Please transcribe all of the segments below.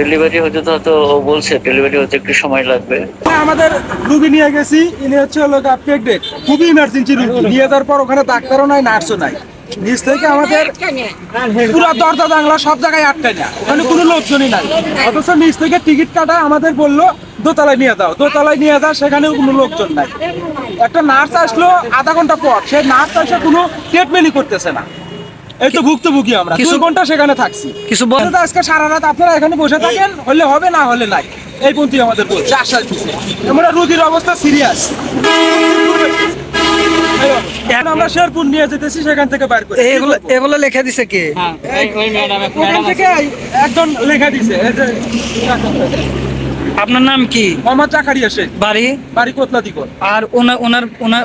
Delivery হতে তো হয়তো ও বলছে ডেলিভারি হতে একটু সময় লাগবে। আমাদের রুগী নিয়ে গেছি, ইনি হচ্ছে প্রেগনেন্ট, খুবই ইমার্জেন্সি রুগী। নিয়ে যাওয়ার পর ওখানে ডাক্তারও নাই, নার্সও নাই। নিচ থেকে আমাদের পুরো দরজা জানলা সব জায়গায় আটকায় না, ওখানে কোনো লোকজনই নাই। অথচ নিচ থেকে টিকিট কাটা আমাদের বললো দোতলায় নিয়ে যাও, দোতলায় নিয়ে যাও, সেখানেও কোনো লোকজন নাই। একটা নার্স আসলো আধা ঘন্টা পর, সে নার্স এসে কোনো ট্রিটমেন্টই করতেছে না। এই তো ভুক্তভোগী আমরা, কিছু ঘন্টা সেখানে থাকছি। কিছু আজকে সারা রাত আপনারা এখানে বসে থাকেন, হলে হবে না হলে নাই, এই পন্থী আমাদের বলছে, আশ্বাস দিচ্ছে। আমরা রোগীর অবস্থা সিরিয়াস, আমরা শেরপুর নিয়ে যেতেছি, সেখান থেকে বাইর করে। এগুলো লেখা দিছে কে? ওখান থেকে একজন লেখা দিছে। আপনার নাম কি? মোহাম্মদ জাকারিয়া শেখ, বাড়ি? বাড়ি কোতলা দিগর। আর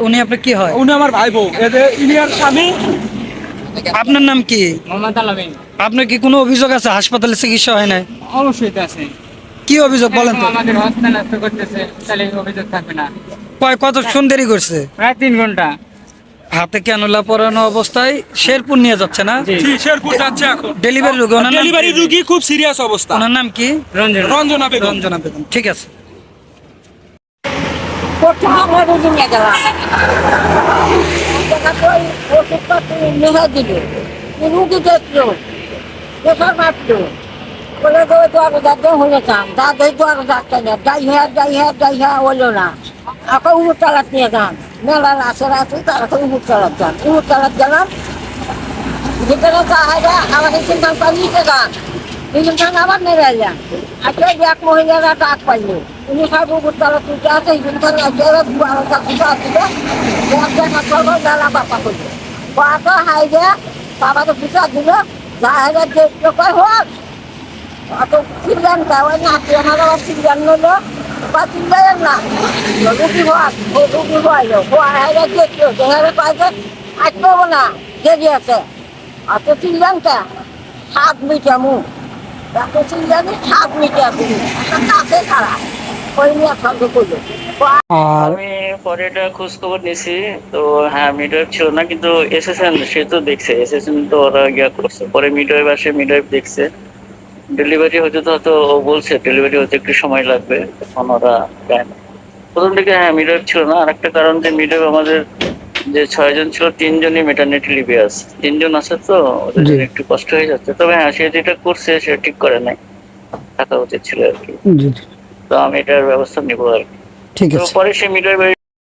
উনি আপনার কি হয়? উনি আমার ভাই বউ, এদের ইনিয়ার স্বামী। আপনার নাম কি? মোহাম্মদ আলামিন। আপনার কি কোনো অভিযোগ আছে হাসপাতালে চিকিৎসা হয় না? অবশ্যই তো আছে। কি অভিযোগ বলেন তো? আমাদের হত্যা নষ্ট করতেছে, তাহলে অভিযোগ থাকবে না। কতক্ষণ দেরি করছে? প্রায় 3 ঘন্টা। হাতে ক্যানুলা পরানো অবস্থায় শেরপুর নিয়ে যাচ্ছে না? জি, শেরপুর যাচ্ছে এখন। ডেলিভারি রোগী, ওনার নাম? ডেলিভারি রোগী, খুব সিরিয়াস অবস্থা। ওনার নাম কি? রঞ্জনা বেগম। রঞ্জনা বেগম, ঠিক আছে। প্রথম আমরা রুগী নিয়ে গেলাম, ওষুধপত্র নেহা দিল, রুগী দেখলো, প্রেশার মারলো, বলে দেবে তো আরো ডাক্তার হলে চান, দাদাই তো আরো ডাক্তার নেই, যাই হ্যাঁ হলো না। এখন উমুর তালাত নিয়ে যান, মেলার আছে তারা তো উমুর তালাত যান। উমুর তালাত গেলাম, যেখানে চাহিদা আমাদের সিদ্ধান্ত নিতে যান, সিদ্ধান্ত আবার নেড়ে যান। আজকে এক মহিলারা ডাক পাইলো, উনি সব উপর তালা তুলতে আছে, মেলা বাপা করলো, বাপা হাইডে বাবাকে বুঝা দিল, চাহিদা দেখলো কয় হোক অত চিল্লান ওই নাকি আমার আবার চিল্লান নিল বা চিল্লাইয়ের না, রুগী হওয়ার রুগী হওয়াইলো, হাইডে দেখলো, যেখানে পাইছে আসবো না, দেরি আছে। অত চিল্লান কে 7 মিটার মুখ, এত চিল্লানি 7 মিটার একটা কাছে খারাপ, ওই নিয়ে সন্দেহ করলো। আমি পরে এটা খোঁজ খবর নিছি, তো হ্যাঁ মিডওয়াইফ ছিল না, কিন্তু এসেছেন, সে তো দেখছে, এসেছেন তো ওরা গিয়া করছে, পরে মিডওয়াইফ আসে, মিডওয়াইফ দেখছে। ডেলিভারি হতে তো হয়তো ও বলছে ডেলিভারি হতে একটু সময় লাগবে, তখন ওরা যায় না। প্রথম দিকে হ্যাঁ মিডওয়াইফ ছিল না, আর একটা কারণ যে মিডওয়াইফ আমাদের যে 6 জন ছিল, 3 জনই মেটারনিটি লিভে আছে, 3 জন আছে, তো ওদের জন্য একটু কষ্ট হয়ে যাচ্ছে। তবে হ্যাঁ সে যেটা করছে সে ঠিক করে নাই, থাকা উচিত ছিল আর কি। তো আমি এটার ব্যবস্থা নিবো আর কি। ঠিক তো আছে। পরে সে মিডওয়াইফ